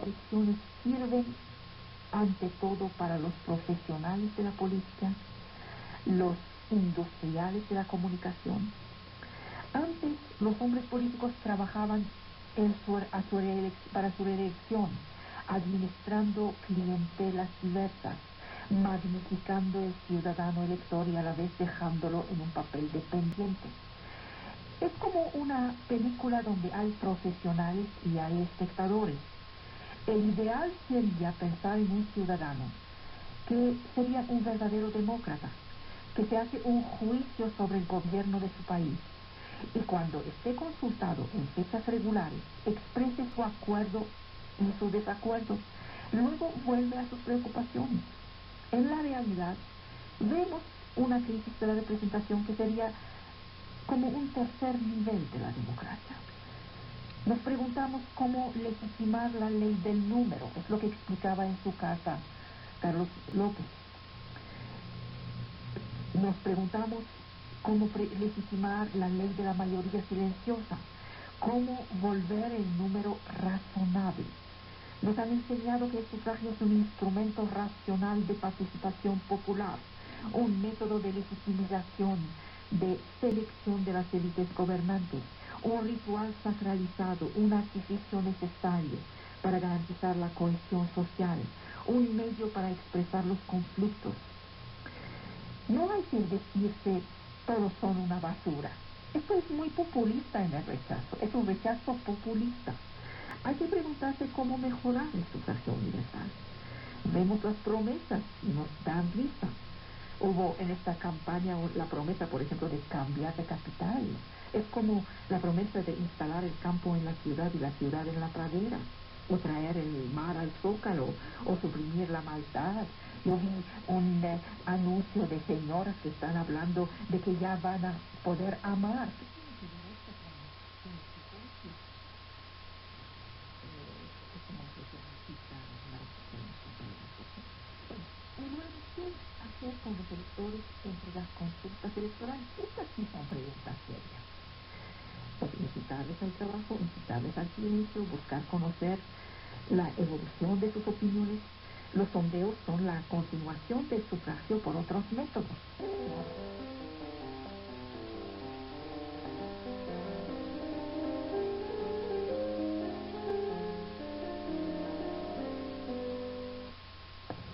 Elecciones sirven ante todo para los profesionales de la política, los industriales de la comunicación. Antes los hombres políticos trabajaban para su reelección, administrando clientelas diversas, magnificando el ciudadano elector y a la vez dejándolo en un papel dependiente. Es como una película donde hay profesionales y hay espectadores. El ideal sería pensar en un ciudadano que sería un verdadero demócrata, que se hace un juicio sobre el gobierno de su país y cuando esté consultado en fechas regulares exprese su acuerdo y su desacuerdo, luego vuelve a sus preocupaciones. En la realidad vemos una crisis de la representación que sería como un tercer nivel de la democracia. Nos preguntamos cómo legitimar la ley del número, es lo que explicaba en su carta Carlos López. Nos preguntamos cómo legitimar la ley de la mayoría silenciosa, cómo volver el número razonable. Nos han enseñado que el sufragio es un instrumento racional de participación popular, un método de legitimización, de selección de las élites gobernantes, un ritual sacralizado, un artificio necesario para garantizar la cohesión social, un medio para expresar los conflictos. No hay que decirse todos son una basura. Esto es muy populista en el rechazo, es un rechazo populista. Hay que preguntarse cómo mejorar el sufragio universal. Vemos las promesas y nos dan risa. Hubo en esta campaña la promesa, por ejemplo, de cambiar de capital. Es como la promesa de instalar el campo en la ciudad y la ciudad en la pradera, o traer el mar al Zócalo, o suprimir la maldad. Yo vi un anuncio de señoras que están hablando de que ya van a poder amar. Hacer con los electores entre las consultas electorales. Estas sí son preguntas serias. Pues incitarles al trabajo, incitarles al silencio, buscar conocer la evolución de sus opiniones. Los sondeos son la continuación del sufragio por otros métodos.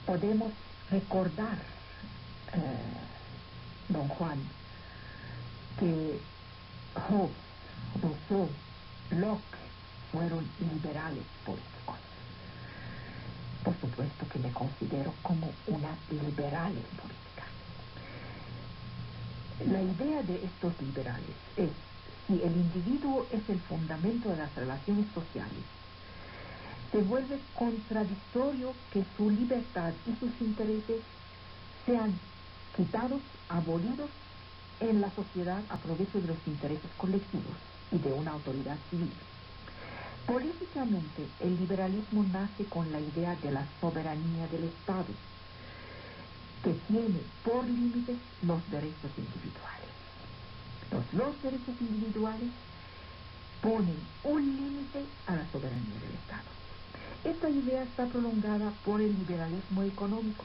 Podemos recordar, don Juan, que Hobbes, Rousseau, Locke fueron liberales políticos. Por supuesto que me considero como una liberal en política. La idea de estos liberales es, si el individuo es el fundamento de las relaciones sociales, se vuelve contradictorio que su libertad y sus intereses sean quitados, abolidos en la sociedad a provecho de los intereses colectivos y de una autoridad civil. Políticamente, el liberalismo nace con la idea de la soberanía del Estado, que tiene por límites los derechos individuales. Los derechos individuales ponen un límite a la soberanía del Estado. Esta idea está prolongada por el liberalismo económico,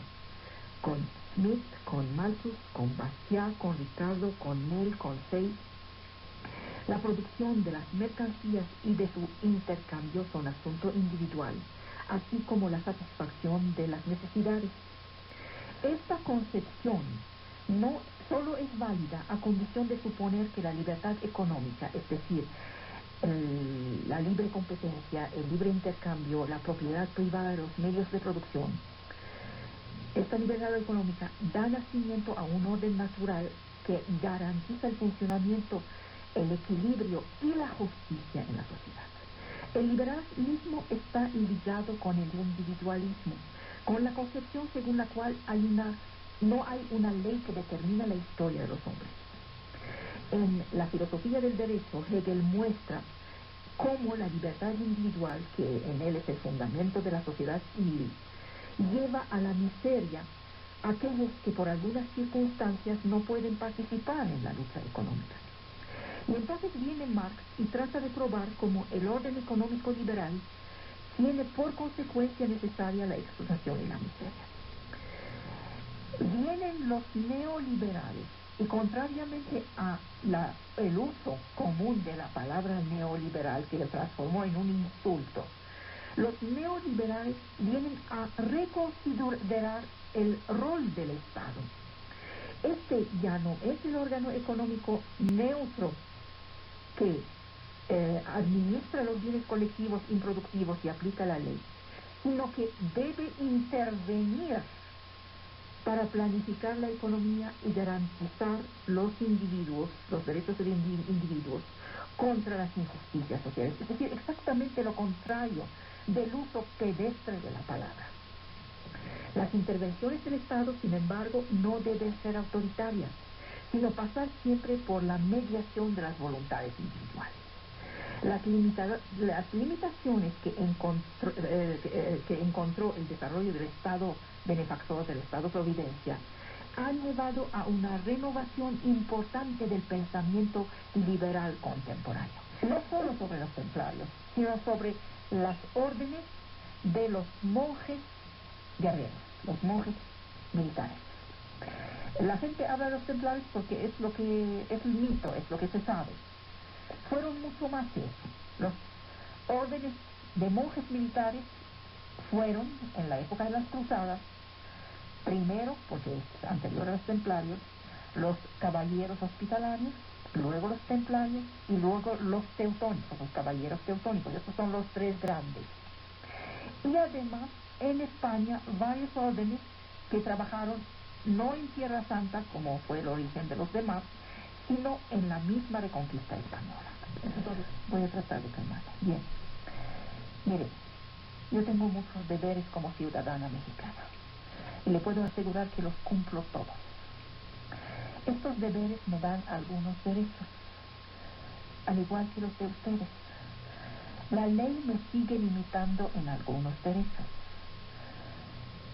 con Smith, con Malthus, con Bastiat, con Ricardo, con Mill, con Say. La producción de las mercancías y de su intercambio son asunto individual, así como la satisfacción de las necesidades. Esta concepción no solo es válida a condición de suponer que la libertad económica, es decir, la libre competencia, el libre intercambio, la propiedad privada de los medios de producción, esta libertad económica da nacimiento a un orden natural que garantiza el funcionamiento, el equilibrio y la justicia en la sociedad. El liberalismo está ligado con el individualismo, con la concepción según la cual no hay una ley que determina la historia de los hombres. En la filosofía del derecho, Hegel muestra cómo la libertad individual, que en él es el fundamento de la sociedad civil, lleva a la miseria aquellos que por algunas circunstancias no pueden participar en la lucha económica. Y entonces viene Marx y trata de probar cómo el orden económico liberal tiene por consecuencia necesaria la explotación y la miseria. Vienen los neoliberales y contrariamente a el uso común de la palabra neoliberal, que le transformó en un insulto, los neoliberales vienen a reconsiderar el rol del Estado. Este ya no es el órgano económico neutro que administra los bienes colectivos improductivos y aplica la ley, sino que debe intervenir para planificar la economía y garantizar los individuos, los derechos de los individuos, contra las injusticias sociales. Es decir, exactamente lo contrario del uso pedestre de la palabra. Las intervenciones del Estado, sin embargo, no deben ser autoritarias, sino pasar siempre por la mediación de las voluntades individuales. Las limitaciones que encontró el desarrollo del Estado benefactor, del Estado Providencia, han llevado a una renovación importante del pensamiento liberal contemporáneo. No solo sobre los templarios, sino sobre las órdenes de los monjes guerreros, los monjes militares. La gente habla de los templarios porque es lo que es el mito, es lo que se sabe. Fueron mucho más que eso. Los órdenes de monjes militares fueron, en la época de las cruzadas, primero, porque es anterior a los templarios, los caballeros hospitalarios, luego los templarios y luego los teutónicos, los caballeros teutónicos. Estos son los tres grandes. Y además, en España, varios órdenes que trabajaron no en Tierra Santa, como fue el origen de los demás, sino en la misma reconquista española. Entonces, voy a tratar de calmarme. Bien. Mire, yo tengo muchos deberes como ciudadana mexicana y le puedo asegurar que los cumplo todos. Estos deberes me dan algunos derechos, al igual que los de ustedes. La ley me sigue limitando en algunos derechos.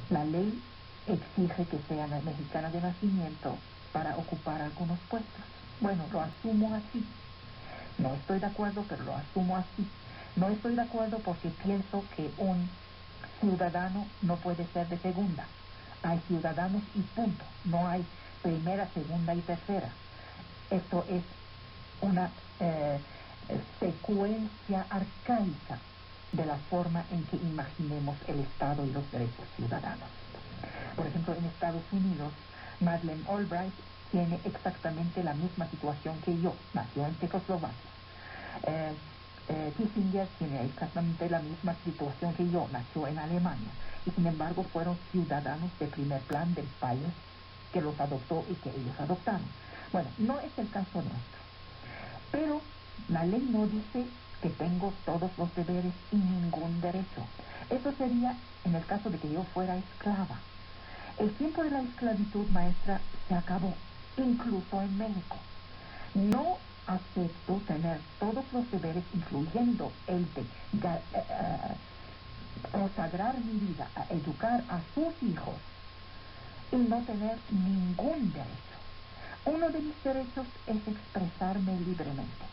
La ley exige que sea mexicana de nacimiento para ocupar algunos puestos. Bueno, lo asumo así. No estoy de acuerdo, pero lo asumo así. No estoy de acuerdo porque pienso que un ciudadano no puede ser de segunda. Hay ciudadanos y punto. No hay primera, segunda y tercera. Esto es una secuencia arcaica de la forma en que imaginemos el Estado y los derechos ciudadanos. Por ejemplo, en Estados Unidos, Madeleine Albright tiene exactamente la misma situación que yo. Nació en Checoslovaquia. Kissinger tiene exactamente la misma situación que yo. Nació en Alemania. Y sin embargo fueron ciudadanos de primer plan del país que los adoptó y que ellos adoptaron. Bueno, no es el caso nuestro. Pero la ley no dice que tengo todos los deberes y ningún derecho. Eso sería en el caso de que yo fuera esclava. El tiempo de la esclavitud, maestra, se acabó, incluso en México. No acepto tener todos los deberes, incluyendo el de consagrar mi vida a educar a sus hijos y no tener ningún derecho. Uno de mis derechos es expresarme libremente.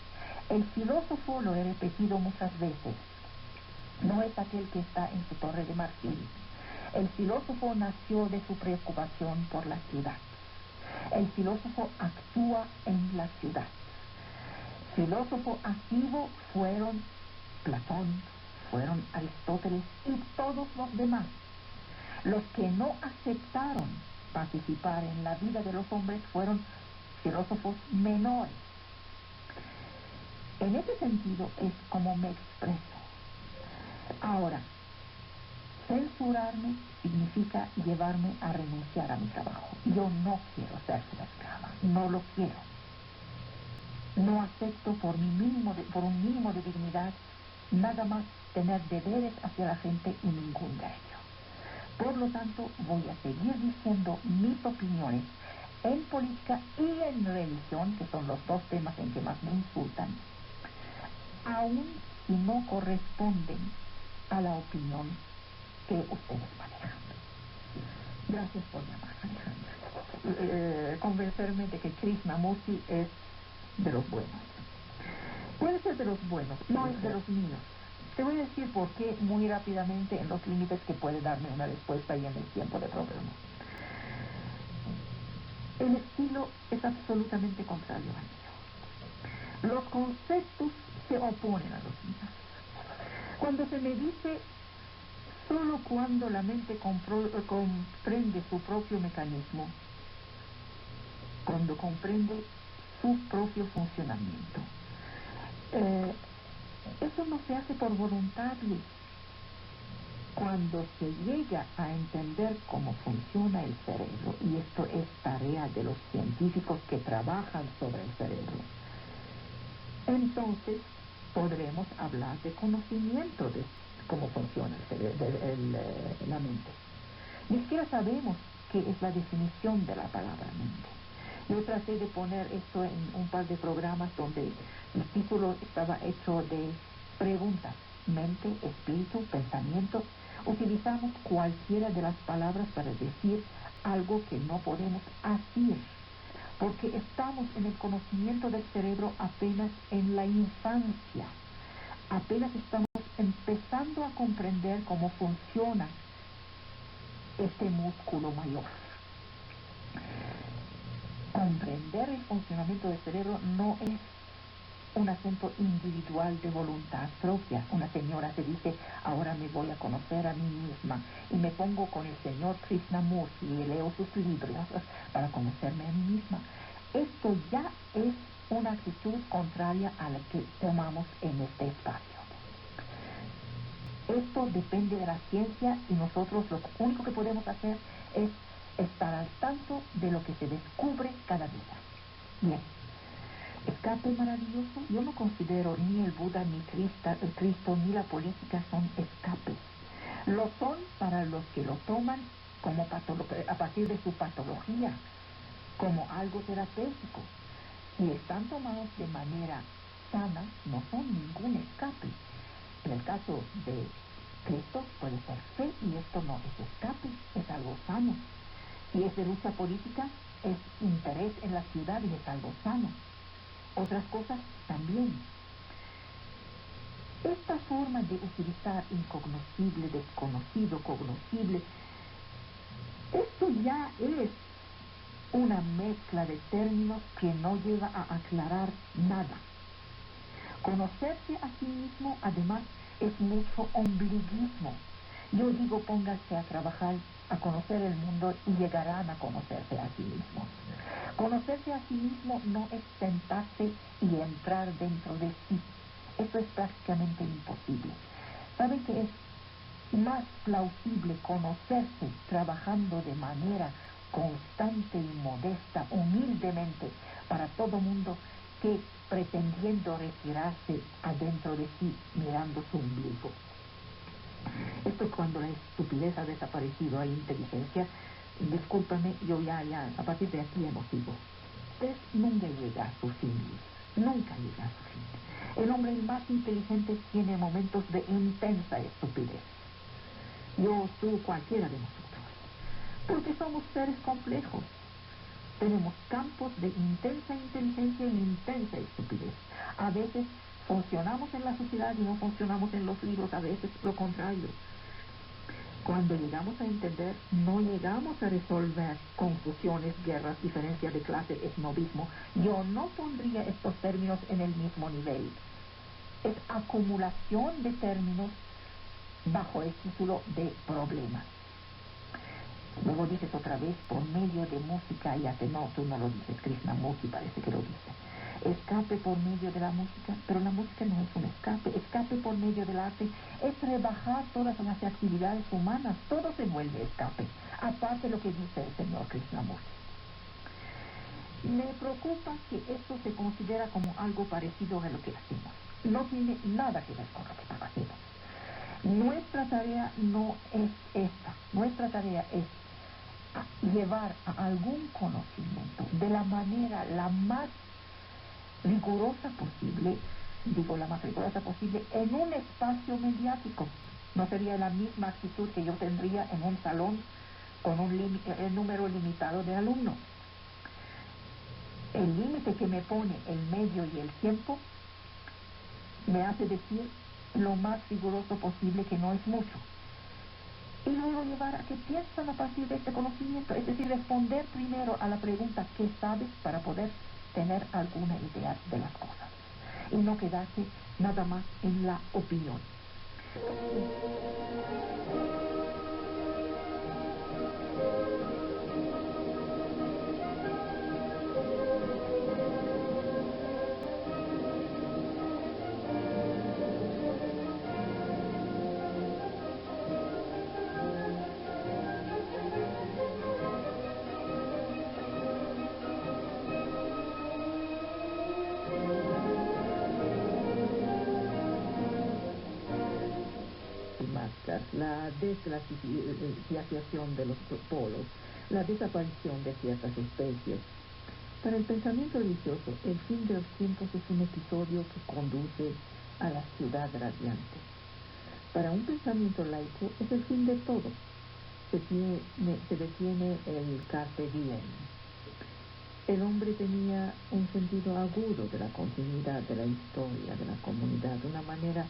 El filósofo, lo he repetido muchas veces, no es aquel que está en su torre de marfil. El filósofo nació de su preocupación por la ciudad. El filósofo actúa en la ciudad. Filósofo activo fueron Platón, fueron Aristóteles y todos los demás. Los que no aceptaron participar en la vida de los hombres fueron filósofos menores. En ese sentido es como me expreso. Ahora, censurarme significa llevarme a renunciar a mi trabajo. Yo no quiero ser una esclava, no lo quiero. No acepto por un mínimo de dignidad nada más tener deberes hacia la gente y ningún derecho. Por lo tanto, voy a seguir diciendo mis opiniones en política y en religión, que son los dos temas en que más me insultan, aun si no corresponden a la opinión que ustedes manejan. Gracias por llamar, Alejandra. Convencerme de que Krishnamurti es de los buenos. Puede ser de los buenos, no es de los míos. Te voy a decir por qué muy rápidamente en los límites que puede darme una respuesta y en el tiempo de programa. El estilo es absolutamente contrario al mío. Los conceptos se oponen a los míos. Cuando se me dice solo cuando la mente comprende su propio mecanismo, cuando comprende su propio funcionamiento, eso no se hace por voluntad, Luis. Cuando se llega a entender cómo funciona el cerebro, y esto es tarea de los científicos que trabajan sobre el cerebro, entonces podremos hablar de conocimiento de cómo funciona la mente. Ni siquiera sabemos qué es la definición de la palabra mente. Yo traté de poner esto en un par de programas donde el título estaba hecho de preguntas: mente, espíritu, pensamiento. Utilizamos cualquiera de las palabras para decir algo que no podemos hacer, porque estamos en el conocimiento del cerebro apenas en la infancia. Apenas estamos empezando a comprender cómo funciona este músculo mayor. Comprender el funcionamiento del cerebro no es un asunto individual de voluntad propia. Una señora se dice: ahora me voy a conocer a mí misma y me pongo con el señor Krishnamurti y leo sus libros para conocerme a mí misma. Esto ya es una actitud contraria a la que tomamos en este espacio. Esto depende de la ciencia y nosotros lo único que podemos hacer es estar al tanto de lo que se descubre cada día. Bien. Escape maravilloso. Yo no considero ni el Buda, ni Cristo, ni la política son escapes. Lo son para los que lo toman como a partir de su patología, como algo terapéutico. Si están tomados de manera sana, no son ningún escape. En el caso de Cristo puede ser fe, y esto no es escape, es algo sano. Si es de lucha política, es interés en la ciudad y es algo sano. Otras cosas también. Esta forma de utilizar incognoscible, desconocido, cognoscible, esto ya es una mezcla de términos que no lleva a aclarar nada. Conocerse a sí mismo, además, es mucho ombliguismo. Yo digo: pónganse a trabajar, a conocer el mundo y llegarán a conocerse a sí mismos. Conocerse a sí mismo no es sentarse y entrar dentro de sí. Eso es prácticamente imposible. ¿Saben que es más plausible conocerse trabajando de manera constante y modesta, humildemente, para todo mundo, que pretendiendo retirarse adentro de sí, mirando su ombligo? Esto es cuando la estupidez ha desaparecido, hay inteligencia. Discúlpame, yo ya, a partir de aquí ya no sigo. Usted nunca llega a su fin, nunca llega a su fin. El hombre más inteligente tiene momentos de intensa estupidez. Yo, tú, cualquiera de nosotros. Porque somos seres complejos. Tenemos campos de intensa inteligencia y intensa estupidez. A veces funcionamos en la sociedad y no funcionamos en los libros, a veces lo contrario. Cuando llegamos a entender, no llegamos a resolver confusiones, guerras, diferencia de clase, esnovismo. Yo no pondría estos términos en el mismo nivel. Es acumulación de términos bajo el título de problemas. Luego dices otra vez: por medio de música y arte. No, tú no lo dices, Krishnamurti parece que lo dice. Escape por medio de la música, pero la música no es un escape. Escape por medio del arte es rebajar todas las actividades humanas. Todo se vuelve escape, aparte de lo que dice el señor Krishnamurti. Me preocupa que esto se considera como algo parecido a lo que hacemos. No tiene nada que ver con lo que hacemos. Nuestra tarea no es esta. Nuestra tarea es llevar a algún conocimiento de la manera la más rigurosa posible, en un espacio mediático. No sería la misma actitud que yo tendría en un salón con un número limitado de alumnos. El límite que me pone el medio y el tiempo me hace decir lo más riguroso posible que no es mucho. Y luego llevar a que piensan a partir de este conocimiento, es decir, responder primero a la pregunta ¿qué sabes? Para poder tener alguna idea de las cosas y no quedarse nada más en la opinión. La desglaciación de los polos, la desaparición de ciertas especies. Para el pensamiento religioso, el fin de los tiempos es un episodio que conduce a la ciudad radiante. Para un pensamiento laico es el fin de todo. Se detiene el carpe diem. El hombre tenía un sentido agudo de la continuidad de la historia de la comunidad, una manera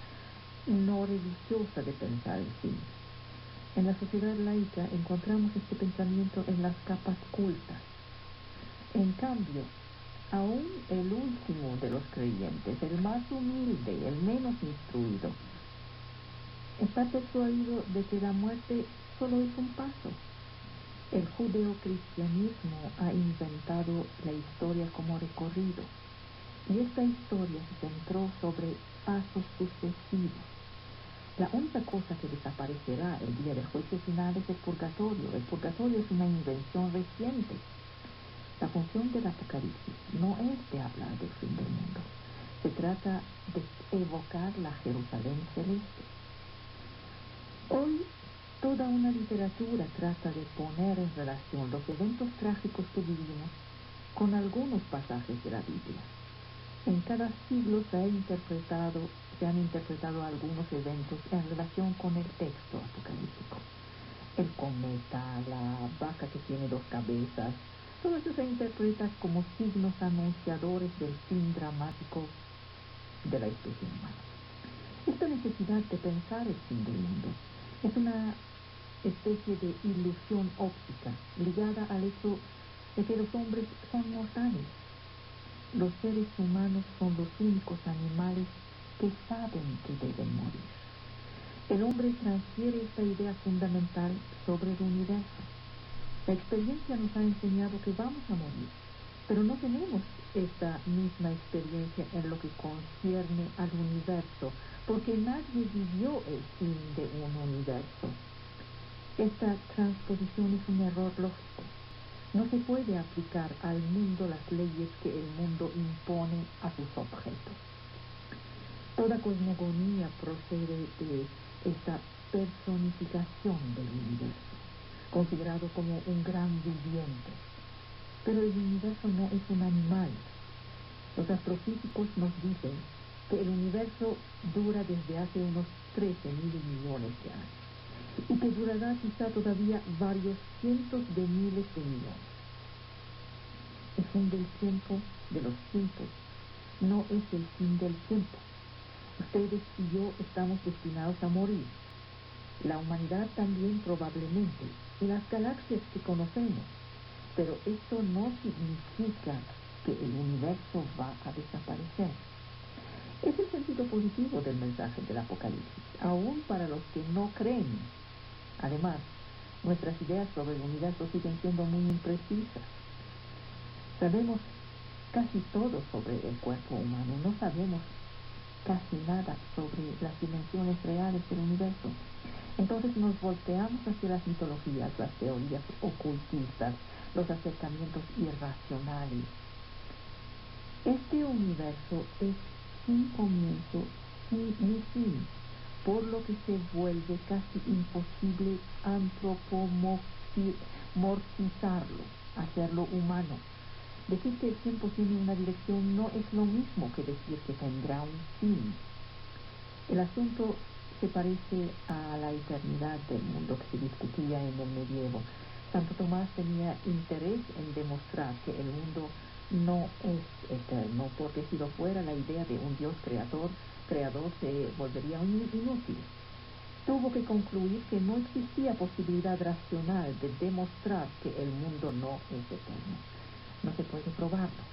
no religiosa de pensar el fin. En la sociedad laica encontramos este pensamiento en las capas cultas. En cambio, aún el último de los creyentes, el más humilde, el menos instruido, está persuadido de que la muerte solo es un paso. El judeocristianismo ha inventado la historia como recorrido, y esta historia se centró sobre pasos sucesivos. La única cosa que desaparecerá el día del juicio final es el purgatorio. El purgatorio es una invención reciente. La función del Apocalipsis no es de hablar del fin del mundo. Se trata de evocar la Jerusalén celeste. Hoy, toda una literatura trata de poner en relación los eventos trágicos que vivimos con algunos pasajes de la Biblia. En cada siglo se han interpretado algunos eventos en relación con el texto apocalíptico. El cometa, la vaca que tiene 2 cabezas, todo eso se interpreta como signos anunciadores del fin dramático de la especie humana. Esta necesidad de pensar el fin del mundo es una especie de ilusión óptica ligada al hecho de que los hombres son mortales. Los seres humanos son los únicos animales que saben que deben morir. El hombre transfiere esta idea fundamental sobre el universo. La experiencia nos ha enseñado que vamos a morir, pero no tenemos esta misma experiencia en lo que concierne al universo, porque nadie vivió el fin de un universo. Esta transposición es un error lógico. No se puede aplicar al mundo las leyes que el mundo impone a sus objetos. Toda cosmogonía procede de esta personificación del universo, considerado como un gran viviente. Pero el universo no es un animal. Los astrofísicos nos dicen que el universo dura desde hace unos 13.000 millones de años y que durará quizá todavía varios cientos de miles de millones. El fin del tiempo de los tiempos no es el fin del tiempo. Ustedes y yo estamos destinados a morir. La humanidad también probablemente, y las galaxias que conocemos. Pero esto no significa que el universo va a desaparecer. Es el sentido positivo del mensaje del Apocalipsis, aún para los que no creen. Además, nuestras ideas sobre el universo siguen siendo muy imprecisas. Sabemos casi todo sobre el cuerpo humano, no sabemos casi nada sobre las dimensiones reales del universo. Entonces nos volteamos hacia las mitologías, las teorías ocultistas, los acercamientos irracionales. Este universo es sin comienzo ni fin, por lo que se vuelve casi imposible antropomorfizarlo, hacerlo humano. Decir que el tiempo tiene una dirección no es lo mismo que decir que tendrá un fin. El asunto se parece a la eternidad del mundo que se discutía en el medievo. Santo Tomás tenía interés en demostrar que el mundo no es eterno, porque si lo fuera, la idea de un Dios creador se volvería inútil. Tuvo que concluir que no existía posibilidad racional de demostrar que el mundo no es eterno. No se puede probarlo.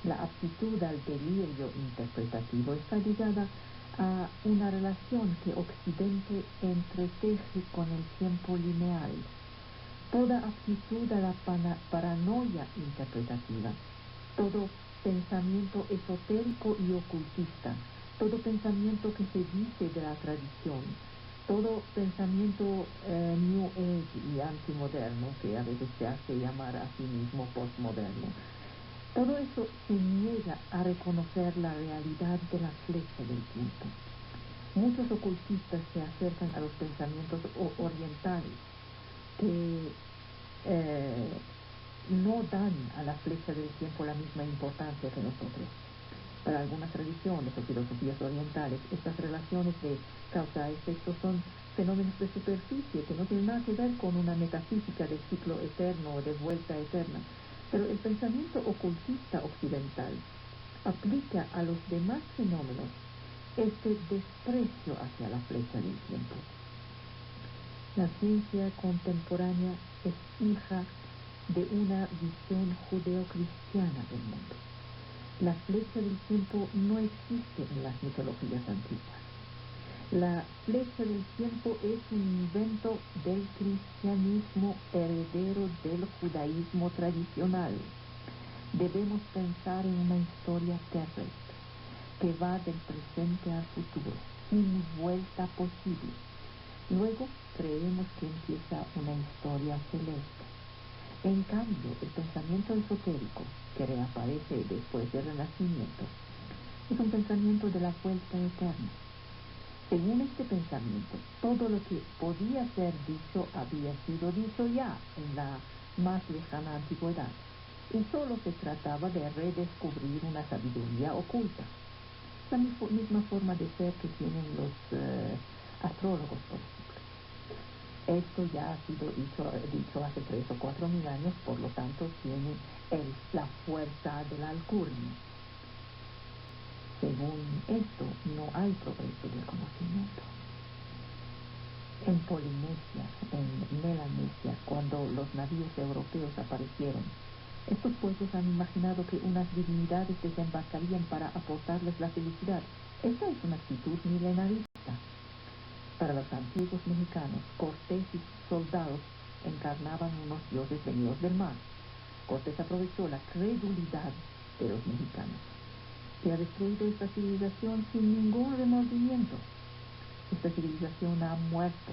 La aptitud al delirio interpretativo está ligada a una relación que Occidente entreteje con el tiempo lineal. Toda aptitud a la paranoia interpretativa, todo pensamiento esotérico y ocultista, todo pensamiento que se dice de la tradición, todo pensamiento New Age y antimoderno, que a veces se hace llamar a sí mismo postmoderno, todo eso se niega a reconocer la realidad de la flecha del tiempo. Muchos ocultistas se acercan a los pensamientos orientales que no dan a la flecha del tiempo la misma importancia que nosotros. Para algunas tradiciones o filosofías orientales, estas relaciones de causa-efecto son fenómenos de superficie que no tienen nada que ver con una metafísica de ciclo eterno o de vuelta eterna. Pero el pensamiento ocultista occidental aplica a los demás fenómenos este desprecio hacia la flecha del tiempo. La ciencia contemporánea es hija de una visión judeocristiana del mundo. La flecha del tiempo no existe en las mitologías antiguas. La flecha del tiempo es un invento del cristianismo heredero del judaísmo tradicional. Debemos pensar en una historia terrestre que va del presente al futuro, sin vuelta posible. Luego creemos que empieza una historia celeste. En cambio, el pensamiento esotérico, que reaparece después del Renacimiento, es un pensamiento de la vuelta eterna. Según este pensamiento, todo lo que podía ser dicho había sido dicho ya en la más lejana antigüedad, y solo se trataba de redescubrir una sabiduría oculta. La misma forma de ser que tienen los astrólogos, por ejemplo. Esto ya ha sido dicho hace 3 o 4 mil años, por lo tanto tiene la fuerza de la alcurnia. Según esto, no hay progreso del conocimiento. En Polinesia, en Melanesia, cuando los navíos europeos aparecieron, estos pueblos han imaginado que unas divinidades desembarcarían para aportarles la felicidad. Esta es una actitud milenarista. Para los antiguos mexicanos, Cortés y sus soldados encarnaban unos dioses venidos del mar. Cortés aprovechó la credulidad de los mexicanos y ha destruido esta civilización sin ningún remordimiento. Esta civilización ha muerto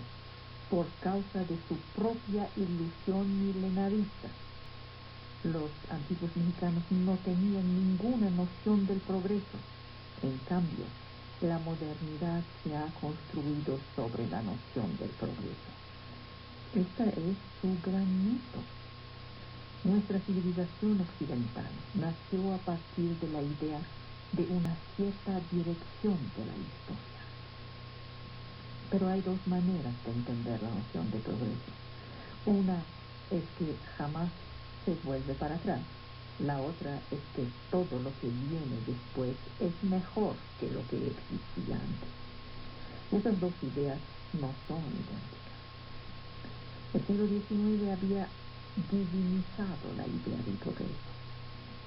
por causa de su propia ilusión milenarista. Los antiguos mexicanos no tenían ninguna noción del progreso. En cambio, la modernidad se ha construido sobre la noción del progreso. Esta es su gran mito. Nuestra civilización occidental nació a partir de la idea de una cierta dirección de la historia. Pero hay 2 maneras de entender la noción de progreso. Una es que jamás se vuelve para atrás. La otra es que todo lo que viene después es mejor que lo que existía antes. Esas 2 ideas no son idénticas. El siglo XIX había divinizado la idea del progreso,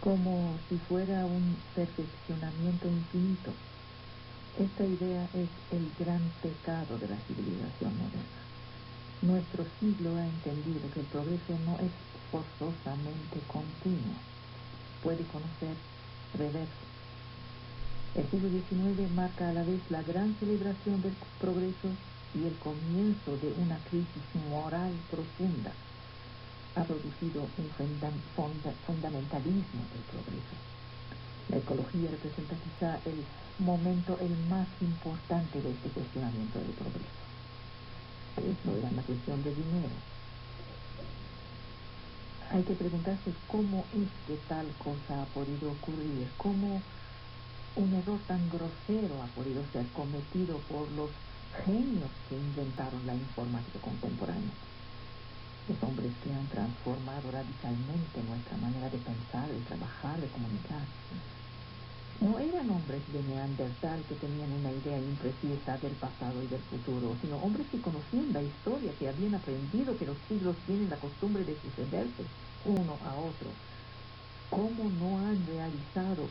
como si fuera un perfeccionamiento infinito. Esta idea es el gran pecado de la civilización moderna. Nuestro siglo ha entendido que el progreso no es forzosamente continuo. Puede conocer reversos. El siglo XIX marca a la vez la gran celebración del progreso y el comienzo de una crisis moral profunda. Ha producido un fundamentalismo del progreso. La ecología representa quizá el momento el más importante de este cuestionamiento del progreso. Eso era una cuestión de dinero. Hay que preguntarse cómo es que tal cosa ha podido ocurrir, cómo un error tan grosero ha podido ser cometido por los genios que inventaron la informática contemporánea. los hombres que han transformado radicalmente nuestra manera de pensar, de trabajar, de comunicar. No eran hombres de Neandertal que tenían una idea imprecisa del pasado y del futuro, sino hombres que conocían la historia, que habían aprendido que los siglos tienen la costumbre de sucederse uno a otro. ¿Cómo no han realizado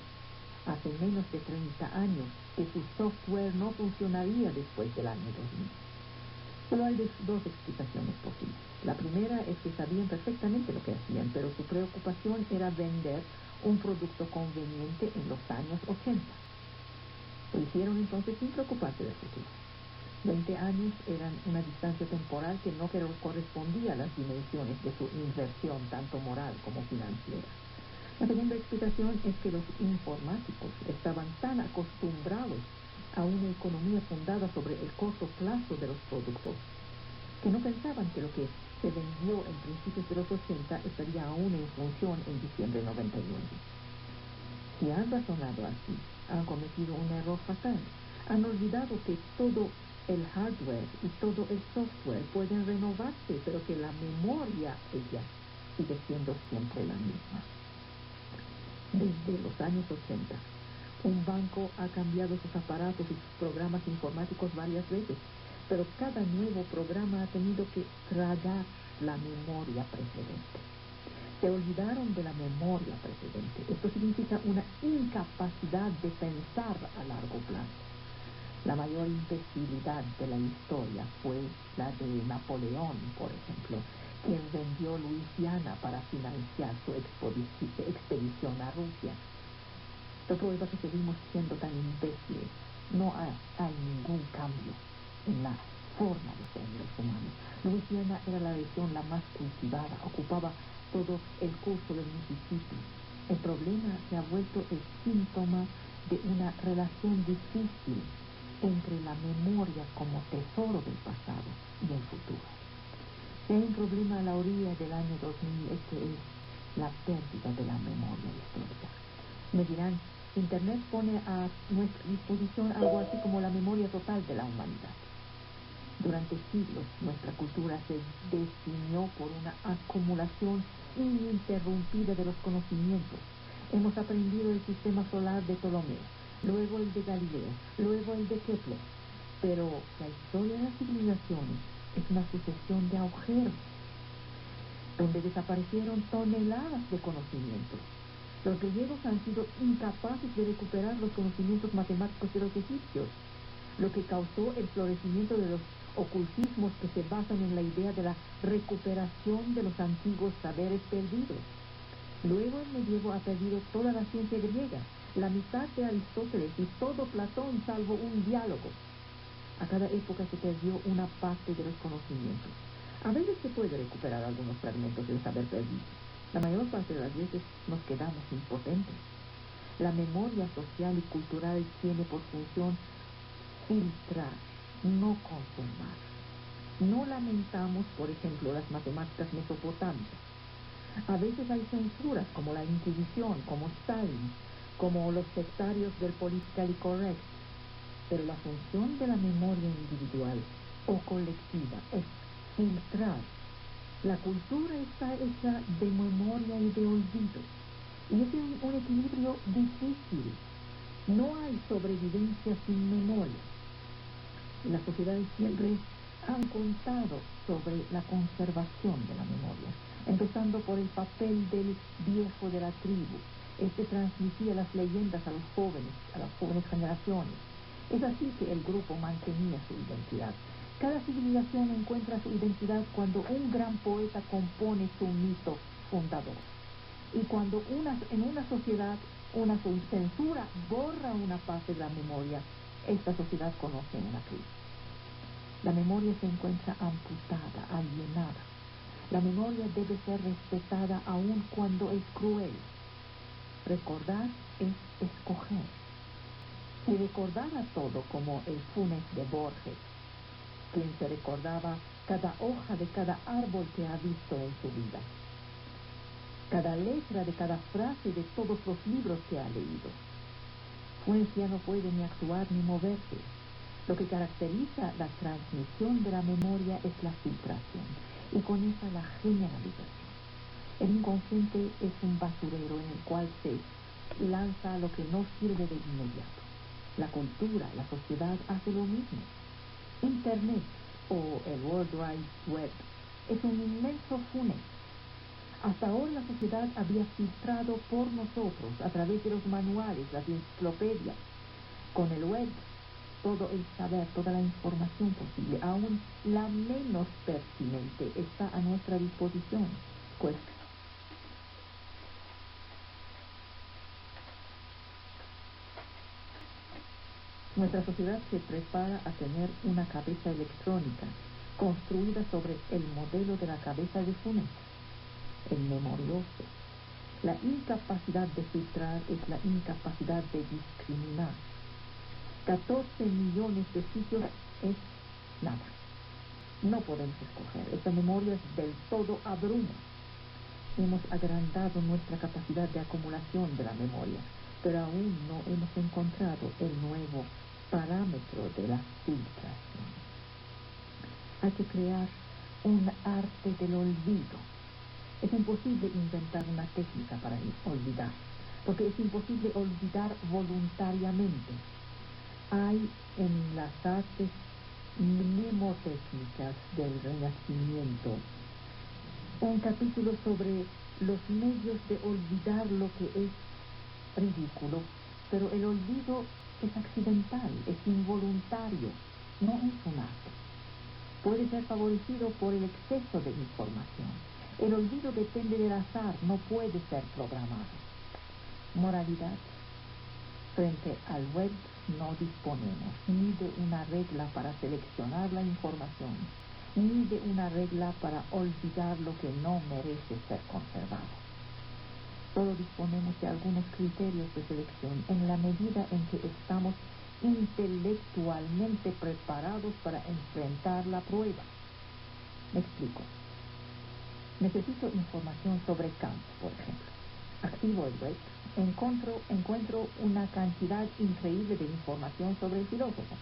hace menos de 30 años que su software no funcionaría después del año 2000? Solo hay dos explicaciones posibles. La primera es que sabían perfectamente lo que hacían, pero su preocupación era vender un producto conveniente en los años 80. Lo hicieron entonces sin preocuparse del futuro. 20 años eran una distancia temporal que no correspondía a las dimensiones de su inversión, tanto moral como financiera. La segunda explicación es que los informáticos estaban tan acostumbrados a una economía fundada sobre el corto plazo de los productos, que no pensaban que lo que se vendió en principios de los 80 estaría aún en función en diciembre de 99. Si han razonado así, han cometido un error fatal. Han olvidado que todo el hardware y todo el software pueden renovarse, pero que la memoria, ella, sigue siendo siempre la misma. Desde los años 80, un banco ha cambiado sus aparatos y sus programas informáticos varias veces, pero cada nuevo programa ha tenido que tragar la memoria precedente. Se olvidaron de la memoria precedente. Esto significa una incapacidad de pensar a largo plazo. La mayor imbecilidad de la historia fue la de Napoleón, por ejemplo, quien vendió Luisiana para financiar su expedición a Rusia. Esto prueba que seguimos siendo tan imbéciles. No hay ningún cambio en la forma de ser los humanos. Luisiana era la región la más cultivada, ocupaba todo el curso del Mississippi. El problema se ha vuelto el síntoma de una relación difícil entre la memoria como tesoro del pasado y el futuro. Si hay un problema a la orilla del año 2000, este es la pérdida de la memoria histórica. Me dirán, Internet pone a nuestra disposición algo así como la memoria total de la humanidad. Durante siglos, nuestra cultura se definió por una acumulación ininterrumpida de los conocimientos. Hemos aprendido el sistema solar de Ptolomeo, luego el de Galileo, luego el de Kepler. Pero la historia de las civilizaciones es una sucesión de agujeros, donde desaparecieron toneladas de conocimientos. Los griegos han sido incapaces de recuperar los conocimientos matemáticos de los egipcios, lo que causó el florecimiento de los ocultismos que se basan en la idea de la recuperación de los antiguos saberes perdidos. Luego el medievo ha perdido toda la ciencia griega, la mitad de Aristóteles y todo Platón salvo un diálogo. A cada época se perdió una parte de los conocimientos. A veces se puede recuperar algunos fragmentos del saber perdido. La mayor parte de las veces nos quedamos impotentes. La memoria social y cultural tiene por función filtrar, no conservar. No lamentamos, por ejemplo, las matemáticas mesopotámicas. A veces hay censuras, como la Inquisición, como Stalin, como los sectarios del politically correct. Pero la función de la memoria individual o colectiva es filtrar. La cultura está hecha de memoria y de olvido. Y es un equilibrio difícil. No hay sobrevivencia sin memoria. Las sociedades siempre han contado sobre la conservación de la memoria, empezando por el papel del viejo de la tribu. Este transmitía las leyendas a las jóvenes generaciones. Es así que el grupo mantenía su identidad. Cada civilización encuentra su identidad cuando un gran poeta compone su mito fundador. Y cuando en una sociedad una censura borra una parte de la memoria, esta sociedad conoce una crisis. La memoria se encuentra amputada, alienada. La memoria debe ser respetada aun cuando es cruel. Recordar es escoger. Si recordara todo como el Funes de Borges, quien se recordaba cada hoja de cada árbol que ha visto en su vida, cada letra de cada frase de todos los libros que ha leído. Funes ya no puede ni actuar ni moverse. Lo que caracteriza la transmisión de la memoria es la filtración. y con esa la generalización. El inconsciente es un basurero en el cual se lanza lo que no sirve de inmediato. La cultura, la sociedad hace lo mismo. Internet o el World Wide Web es un inmenso funnel. Hasta ahora la sociedad había filtrado por nosotros a través de los manuales, las enciclopedias. Con el web, todo el saber, toda la información posible, aún la menos pertinente, está a nuestra disposición. Correcto. Nuestra sociedad se prepara a tener una cabeza electrónica construida sobre el modelo de la cabeza de Funes, el memorioso. La incapacidad de filtrar es la incapacidad de discriminar. 14 millones de sitios es nada. No podemos escoger. Esta memoria es del todo abruma. Hemos agrandado nuestra capacidad de acumulación de la memoria, pero aún no hemos encontrado el nuevo parámetro de la filtración. Hay que crear un arte del olvido. Es imposible inventar una técnica para olvidar, porque es imposible olvidar voluntariamente. Hay en las artes mnemotécnicas del Renacimiento un capítulo sobre los medios de olvidar lo que es ridículo, pero el olvido es accidental, es involuntario, no es un arte. Puede ser favorecido por el exceso de información. El olvido depende del azar, no puede ser programado. Moralidad. Frente al web no disponemos ni de una regla para seleccionar la información, ni de una regla para olvidar lo que no merece ser conservado. Solo disponemos de algunos criterios de selección en la medida en que estamos intelectualmente preparados para enfrentar la prueba. Me explico. Necesito información sobre Kant, por ejemplo. Activo el web, encuentro una cantidad increíble de información sobre el filósofo.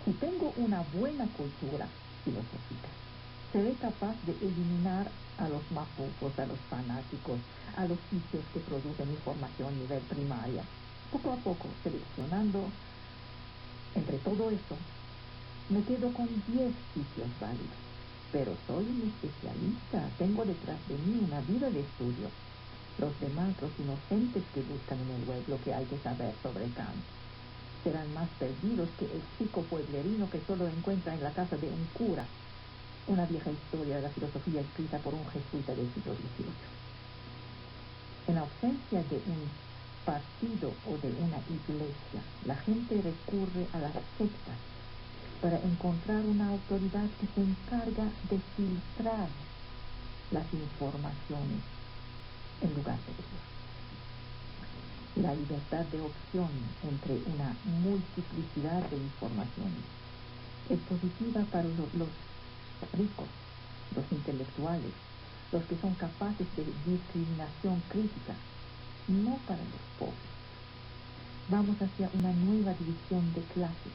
Si tengo una buena cultura filosófica, seré capaz de eliminar a los mafufos, a los fanáticos, a los sitios que producen información a nivel primaria. Poco a poco, seleccionando entre todo eso, me quedo con 10 sitios válidos. Pero soy un especialista, tengo detrás de mí una vida de estudio. Los demás, los inocentes que buscan en el web lo que hay que saber sobre Kant, serán más perdidos que el chico pueblerino que solo encuentra en la casa de un cura una vieja historia de la filosofía escrita por un jesuita del siglo XVIII. En ausencia de un partido o de una iglesia, la gente recurre a las sectas para encontrar una autoridad que se encarga de filtrar las informaciones en lugar de Dios. La libertad de opción entre una multiplicidad de informaciones es positiva para los ricos, los intelectuales, los que son capaces de discriminación crítica, no para los pobres. Vamos hacia una nueva división de clases,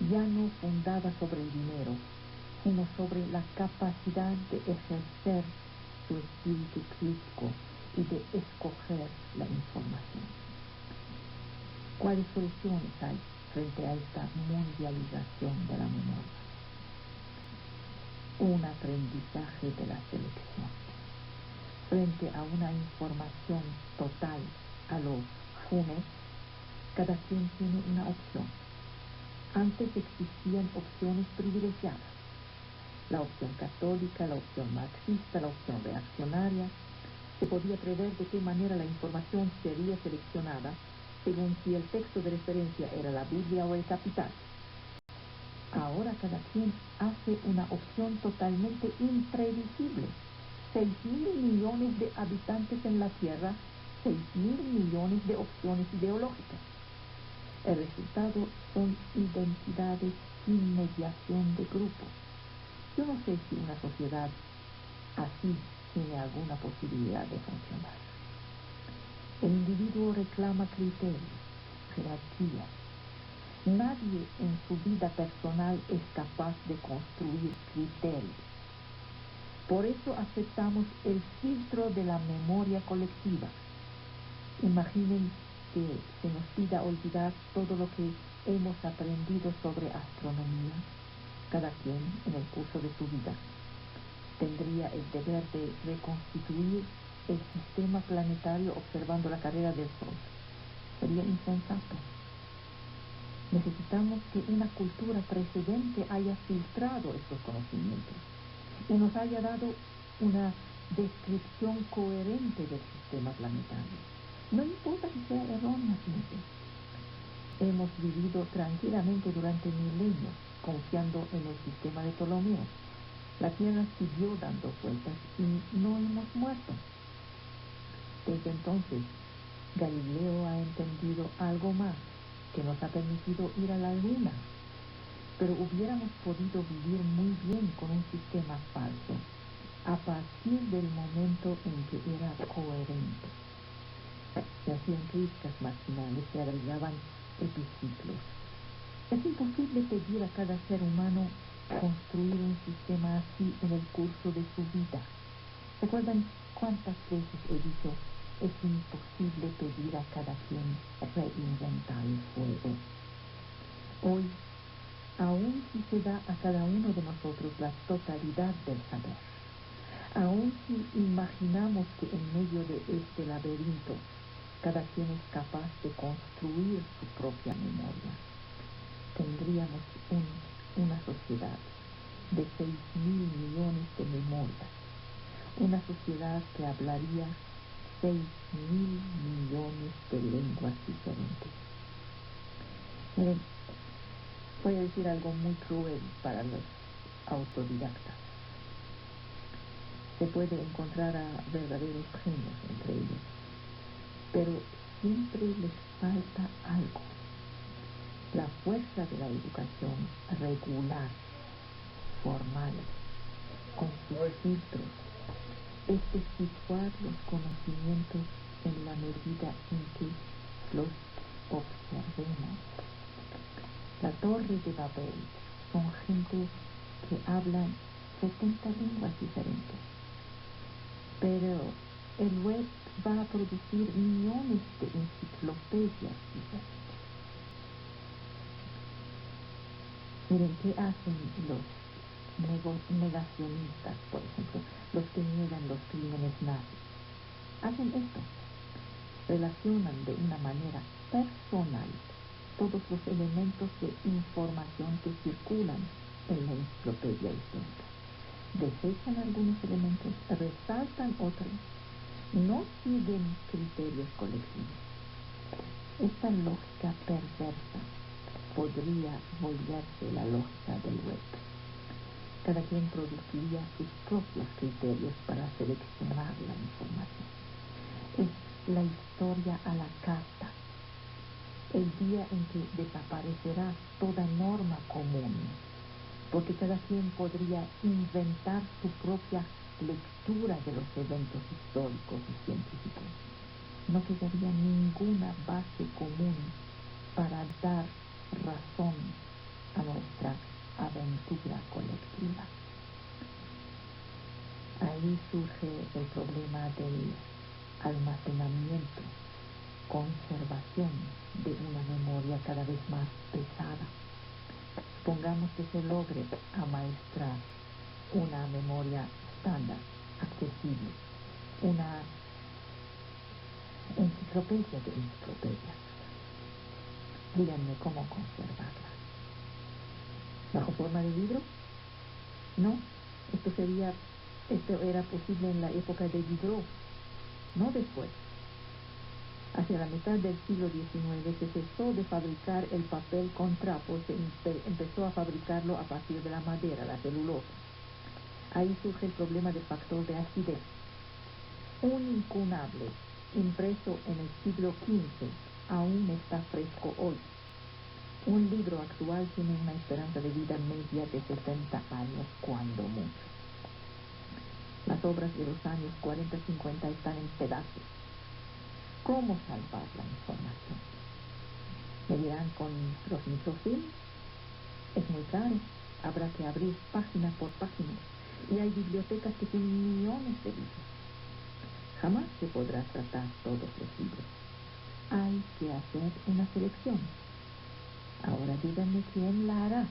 ya no fundada sobre el dinero, sino sobre la capacidad de ejercer su espíritu crítico y de escoger la información. ¿Cuáles soluciones hay frente a esta mundialización de la memoria? Un aprendizaje de la selección. Frente a una información total a los Funes, cada quien tiene una opción. Antes existían opciones privilegiadas. La opción católica, la opción marxista, la opción reaccionaria. Se podía prever de qué manera la información sería seleccionada según si el texto de referencia era la Biblia o el Capital. Ahora cada quien hace una opción totalmente imprevisible. 6.000 millones de habitantes en la Tierra, 6.000 millones de opciones ideológicas. El resultado son identidades sin mediación de grupos. Yo no sé si una sociedad así tiene alguna posibilidad de funcionar. El individuo reclama criterios, jerarquías. Nadie en su vida personal es capaz de construir criterios. Por eso aceptamos el filtro de la memoria colectiva. Imaginen que se nos pida olvidar todo lo que hemos aprendido sobre astronomía. Cada quien en el curso de su vida tendría el deber de reconstituir el sistema planetario observando la carrera del Sol. Sería insensato. Necesitamos que una cultura precedente haya filtrado estos conocimientos y nos haya dado una descripción coherente del sistema planetario. No importa que sea errónea, fíjense. Hemos vivido tranquilamente durante milenios confiando en el sistema de Ptolomeo. La Tierra siguió dando vueltas y no hemos muerto. Desde entonces, Galileo ha entendido algo más que nos ha permitido ir a la Luna, pero hubiéramos podido vivir muy bien con un sistema falso a partir del momento en que era coherente. Se hacían críticas marginales, se agregaban epiciclos. Es imposible pedir a cada ser humano construir un sistema así en el curso de su vida. ¿Recuerdan cuántas veces he dicho, es imposible pedir a cada quien reinventar el fuego? Hoy, aun si se da a cada uno de nosotros la totalidad del saber, aun si imaginamos que en medio de este laberinto cada quien es capaz de construir su propia memoria, tendríamos una sociedad de 6.000 millones de memorias, una sociedad que hablaría 6.000 millones de lenguas diferentes. Miren, voy a decir algo muy cruel para los autodidactas. Se puede encontrar a verdaderos genios entre ellos, pero siempre les falta algo. La fuerza de la educación regular, formal, con sus filtros, es de situar los conocimientos en la medida en que los observemos. La Torre de Babel son gente que hablan 70 lenguas diferentes, pero el web va a producir millones de enciclopedias diferentes. Miren, ¿qué hacen los negacionistas, por ejemplo, los que niegan los crímenes nazis? Hacen esto, relacionan de una manera personal todos los elementos de información que circulan en la enciclopedia histórica. Desechan algunos elementos, resaltan otros, no siguen criterios colectivos. Esta lógica perversa podría volverse la lógica del web. Cada quien produciría sus propios criterios para seleccionar la información. Es la historia a la carta, el día en que desaparecerá toda norma común, porque cada quien podría inventar su propia lectura de los eventos históricos y científicos. No quedaría ninguna base común para dar razón a nuestra aventura colectiva. Ahí surge el problema del almacenamiento, conservación de una memoria cada vez más pesada. Supongamos que se logre amaestrar una memoria estándar, accesible, una enciclopedia de enciclopedias. Díganme cómo conservarla. ¿Bajo forma de libro? No, esto era posible en la época de Diderot, no después. Hacia la mitad del siglo XIX se cesó de fabricar el papel con trapos, se empezó a fabricarlo a partir de la madera, la celulosa. Ahí surge el problema del factor de acidez. Un incunable impreso en el siglo XV aún está fresco hoy. Un libro actual tiene una esperanza de vida media de 70 años, cuando mucho. Las obras de los años 40-50 están en pedazos. ¿Cómo salvar la información? Me dirán, con los microfilms es muy caro. Habrá que abrir página por página. Y y hay bibliotecas que tienen millones de libros. Jamás se podrá tratar todos los libros. Hay que hacer una selección. Ahora díganme quién la hará.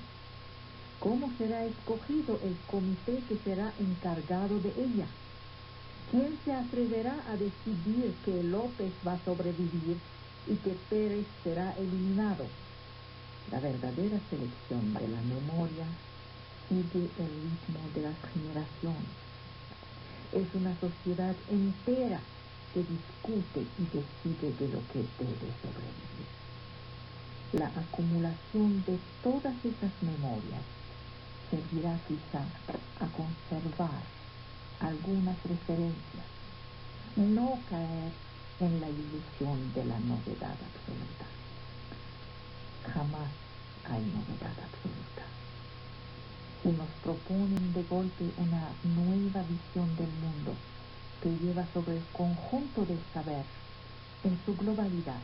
¿Cómo será escogido el comité que será encargado de ella? ¿Quién se atreverá a decidir que López va a sobrevivir y que Pérez será eliminado? La verdadera selección de la memoria sigue el ritmo de las generaciones. Es una sociedad entera que discute y decide de lo que debe sobrevivir. La acumulación de todas esas memorias servirá quizá a conservar algunas referencias, no caer en la ilusión de la novedad absoluta. Jamás hay novedad absoluta. Si nos proponen de golpe una nueva visión del mundo que lleva sobre el conjunto del saber en su globalidad,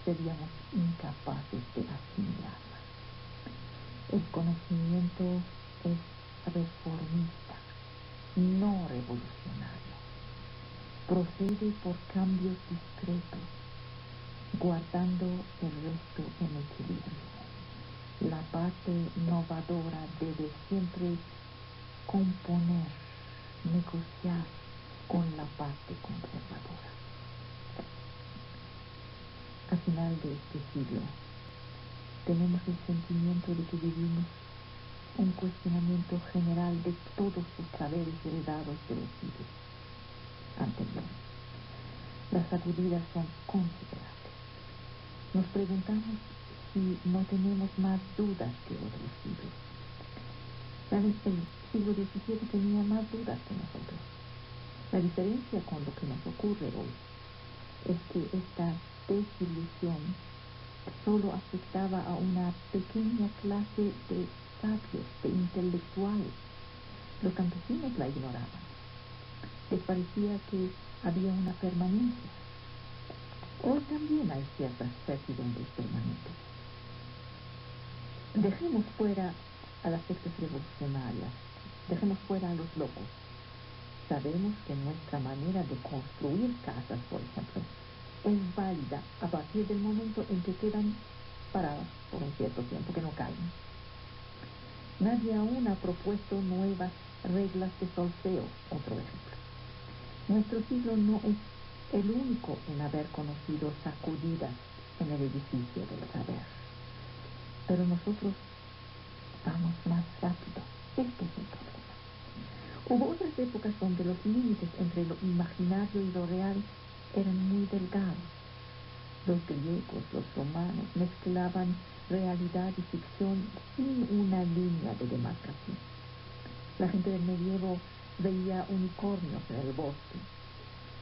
seríamos incapaces de asimilarla. El conocimiento es reformista, no revolucionario. Procede por cambios discretos, guardando el resto en equilibrio. La parte innovadora debe siempre componer, negociar con la parte conservadora. Al final de este siglo, tenemos el sentimiento de que vivimos un cuestionamiento general de todos los saberes heredados de los siglos anteriores. Las sacudidas son considerables. Nos preguntamos si no tenemos más dudas que otros siglos. ¿Saben? El siglo XVII tenía más dudas que nosotros. La diferencia con lo que nos ocurre hoy es que esta desilusión solo afectaba a una pequeña clase de sabios, de intelectuales. Los campesinos la ignoraban. Les parecía que había una permanencia. Hoy también hay ciertas certidumbres permanentes. Dejemos fuera a las sectas revolucionarias, dejemos fuera a los locos. Sabemos que nuestra manera de construir casas, por ejemplo, es válida a partir del momento en que quedan paradas por un cierto tiempo, que no caen. Nadie aún ha propuesto nuevas reglas de solfeo, otro ejemplo. Nuestro siglo no es el único en haber conocido sacudidas en el edificio del saber. Pero nosotros vamos más rápido. Este es el problema. Hubo otras épocas donde los límites entre lo imaginario y lo real eran muy delgados. Los griegos, los romanos mezclaban realidad y ficción sin una línea de demarcación. La gente del medievo veía unicornios en el bosque.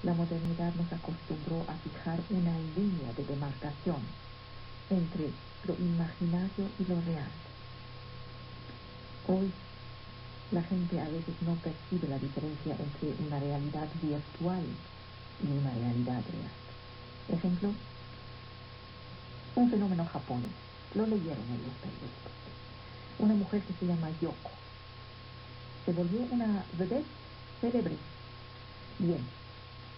La modernidad nos acostumbró a fijar una línea de demarcación entre lo imaginario y lo real. Hoy la gente a veces no percibe la diferencia entre una realidad virtual y una realidad real. Ejemplo, un fenómeno japonés. Lo leyeron en los periódicos. Una mujer que se llama Yoko se volvió una vedette célebre. Bien,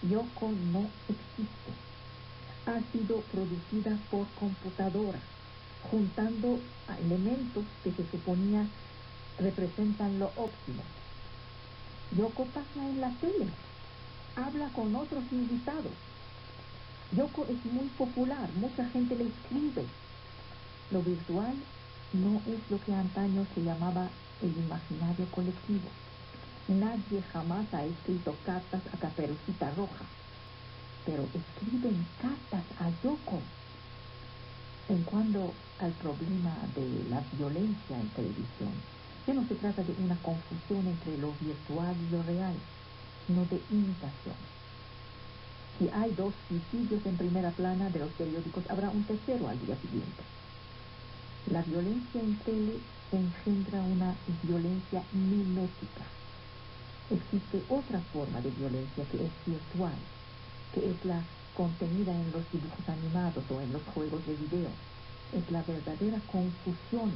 Yoko no existe. Ha sido producida por computadora, juntando a elementos que se suponía representan lo óptimo. Yoko pasa en la tele, habla con otros invitados. Yoko es muy popular, mucha gente le escribe. Lo virtual no es lo que antaño se llamaba el imaginario colectivo. Nadie jamás ha escrito cartas a Caperucita Roja, pero escriben cartas a Yoko. En cuanto al problema de la violencia en televisión, ya no se trata de una confusión entre lo virtual y lo real, sino de imitación. Si hay 2 suicidios en primera plana de los periódicos, habrá un tercero al día siguiente. La violencia en tele engendra una violencia mimética. Existe otra forma de violencia que es virtual, que es la contenida en los dibujos animados o en los juegos de video. Es la verdadera confusión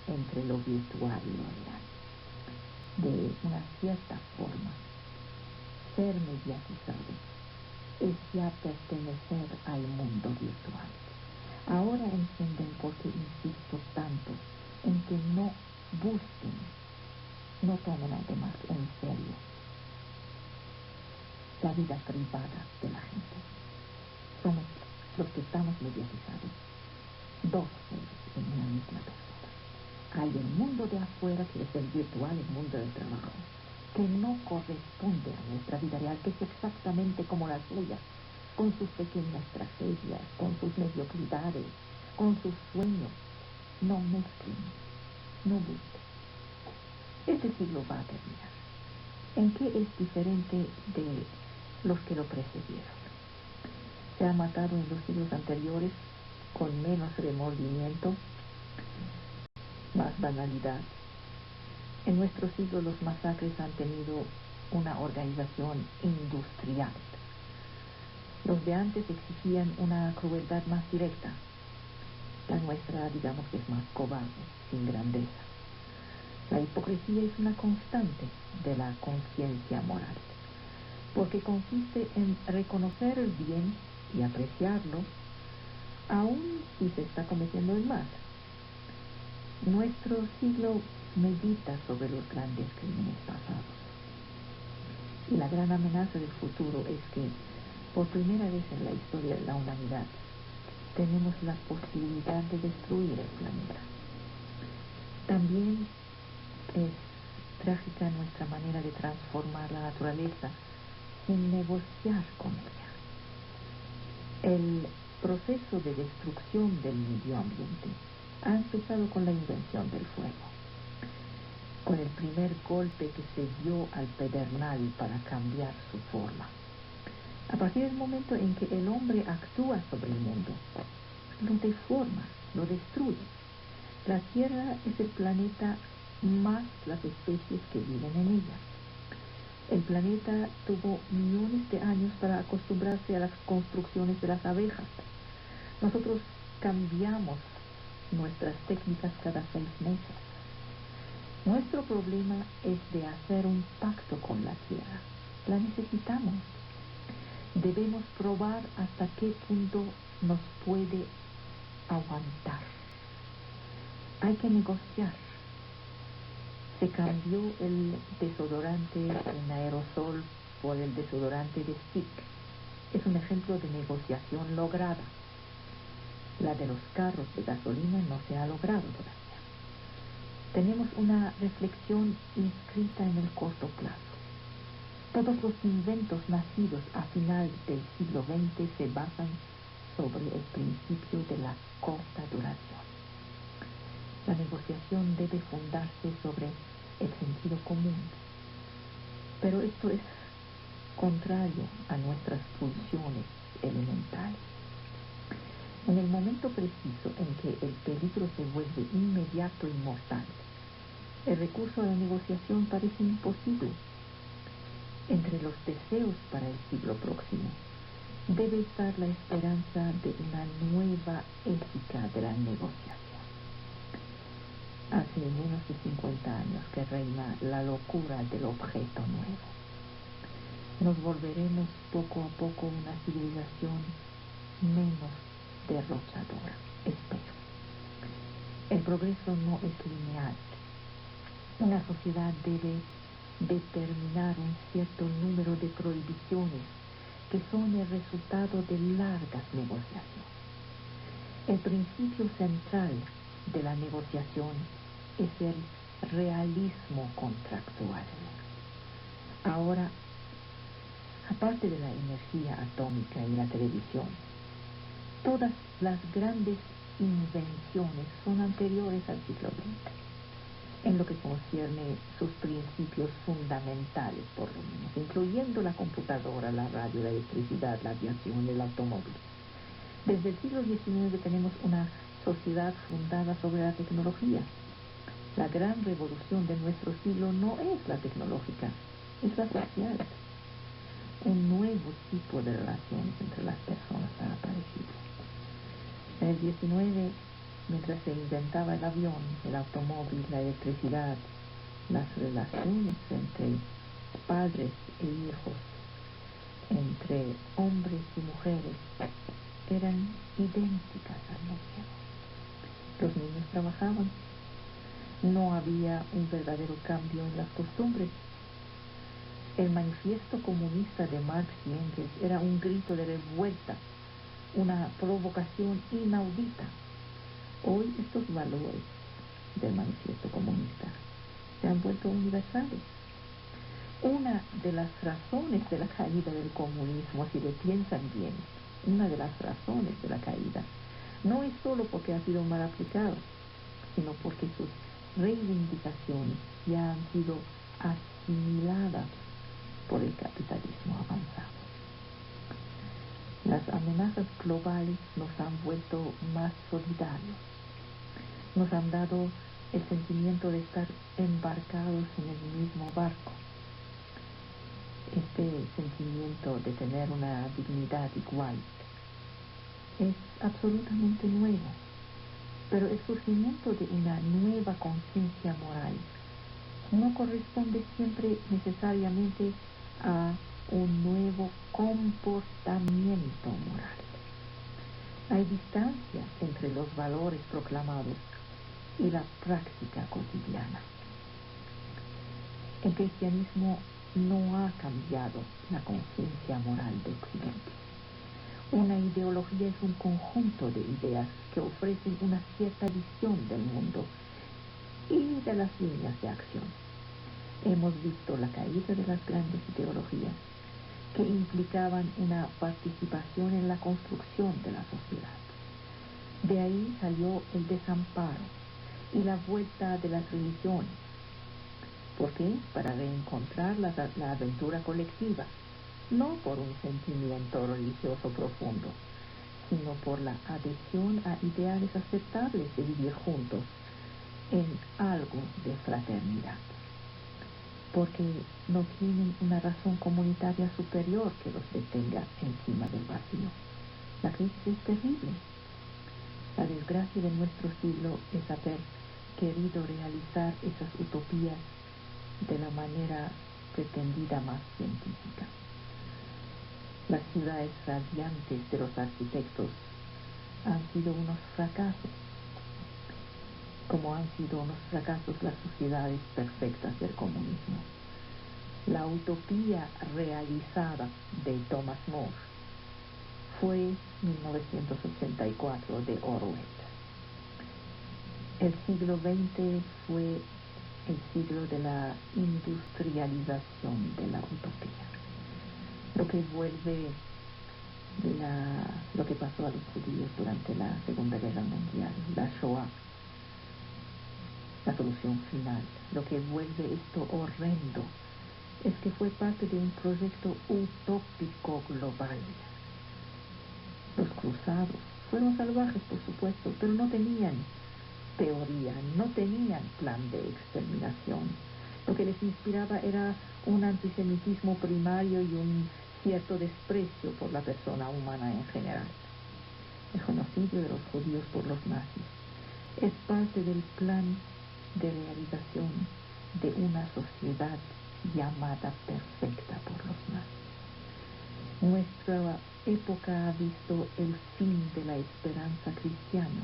entre lo virtual y lo real. de una cierta forma, ser mediatizado es ya pertenecer al mundo virtual. Ahora entienden por qué insisto tanto en que no busquen, no tomen además en serio la vida privada de la gente. Somos los que estamos mediatizados, dos seres en una misma persona. Hay el mundo de afuera, que es el virtual, el mundo del trabajo, que no corresponde a nuestra vida real, que es exactamente como la suya, con sus pequeñas tragedias, con sus mediocridades, con sus sueños. No mezclen, no busquen. Este siglo va a terminar. ¿En qué es diferente de los que lo precedieron? Se ha matado en los siglos anteriores con menos remordimiento, más banalidad. En nuestro siglo los masacres han tenido una organización industrial. Los de antes exigían una crueldad más directa. La nuestra, digamos que es más cobarde, sin grandeza. La hipocresía es una constante de la conciencia moral, porque consiste en reconocer el bien y apreciarlo, aun si se está cometiendo el mal. Nuestro siglo medita sobre los grandes crímenes pasados. Y la gran amenaza del futuro es que, por primera vez en la historia de la humanidad, tenemos la posibilidad de destruir el planeta. También es trágica nuestra manera de transformar la naturaleza sin negociar con ella. El proceso de destrucción del medio ambiente ha empezado con la invención del fuego, con el primer golpe que se dio al pedernal para cambiar su forma. A partir del momento en que el hombre actúa sobre el mundo, lo deforma, lo destruye. La Tierra es el planeta más las especies que viven en ella. El planeta tuvo millones de años para acostumbrarse a las construcciones de las abejas. Nosotros cambiamos nuestras técnicas cada 6 meses. Nuestro problema es de hacer un pacto con la Tierra. La necesitamos. Debemos probar hasta qué punto nos puede aguantar. Hay que negociar. Se cambió el desodorante en aerosol por el desodorante de stick. Es un ejemplo de negociación lograda. La de los carros de gasolina no se ha logrado todavía. Tenemos una reflexión inscrita en el corto plazo. Todos los inventos nacidos a final del siglo XX se basan sobre el principio de la corta duración. La negociación debe fundarse sobre el sentido común, pero esto es contrario a nuestras pulsiones elementales. En el momento preciso en que el peligro se vuelve inmediato y mortal, el recurso a la negociación parece imposible. Entre los deseos para el siglo próximo debe estar la esperanza de una nueva ética de la negociación. Hace menos de 50 años que reina la locura del objeto nuevo. Nos volveremos poco a poco una civilización menos derrochadora, espero. El progreso no es lineal. Una sociedad debe determinar un cierto número de prohibiciones que son el resultado de largas negociaciones. El principio central de la negociación es el realismo contractual. Ahora, aparte de la energía atómica y la televisión, todas las grandes invenciones son anteriores al siglo XX, en lo que concierne sus principios fundamentales, por lo menos, incluyendo la computadora, la radio, la electricidad, la aviación, el automóvil. Desde el siglo XIX tenemos una sociedad fundada sobre la tecnología. La gran revolución de nuestro siglo no es la tecnológica, es la social. Un nuevo tipo de relaciones entre las personas ha aparecido. En el XIX, mientras se inventaba el avión, el automóvil, la electricidad, Las relaciones entre padres e hijos, entre hombres y mujeres, eran idénticas al medievo. Los niños trabajaban. No había un verdadero cambio en las costumbres. El manifiesto comunista de Marx y Engels era un grito de revuelta, una provocación inaudita. Hoy estos valores del manifiesto comunista se han vuelto universales. Una de las razones de la caída del comunismo, si lo piensan bien, una de las razones de la caída, no es solo porque ha sido mal aplicado, sino porque sus reivindicaciones ya han sido asimiladas por el capitalismo avanzado. Las amenazas globales nos han vuelto más solidarios, nos han dado el sentimiento de estar embarcados en el mismo barco. Este sentimiento de tener una dignidad igual es absolutamente nuevo, pero el surgimiento de una nueva conciencia moral no corresponde siempre necesariamente a un nuevo comportamiento moral. Hay distancia entre los valores proclamados y la práctica cotidiana. El cristianismo no ha cambiado la conciencia moral de Occidente. Una ideología es un conjunto de ideas que ofrecen una cierta visión del mundo y de las líneas de acción. Hemos visto la caída de las grandes ideologías que implicaban una participación en la construcción de la sociedad. De ahí salió el desamparo y la vuelta de las religiones. ¿Por qué? Para reencontrar la aventura colectiva, no por un sentimiento religioso profundo, sino por la adhesión a ideales aceptables de vivir juntos en algo de fraternidad, porque no tienen una razón comunitaria superior que los detenga encima del vacío. La crisis es terrible. La desgracia de nuestro siglo es haber querido realizar esas utopías de la manera pretendida más científica. Las ciudades radiantes de los arquitectos han sido unos fracasos, como han sido unos fracasos las sociedades perfectas del comunismo. La utopía realizada de Thomas More fue 1984 de Orwell. El siglo XX fue el siglo de la industrialización de la utopía, lo que vuelve lo que pasó a los judíos durante la Segunda Guerra Mundial, la Shoah, la solución final. Lo que vuelve esto horrendo es que fue parte de un proyecto utópico global. Los cruzados fueron salvajes, por supuesto, pero no tenían teoría, no tenían plan de exterminación. Lo que les inspiraba era un antisemitismo primario y un cierto desprecio por la persona humana en general. El genocidio de los judíos por los nazis es parte del plan de realización de una sociedad llamada perfecta por los nazis. Nuestra época ha visto el fin de la esperanza cristiana,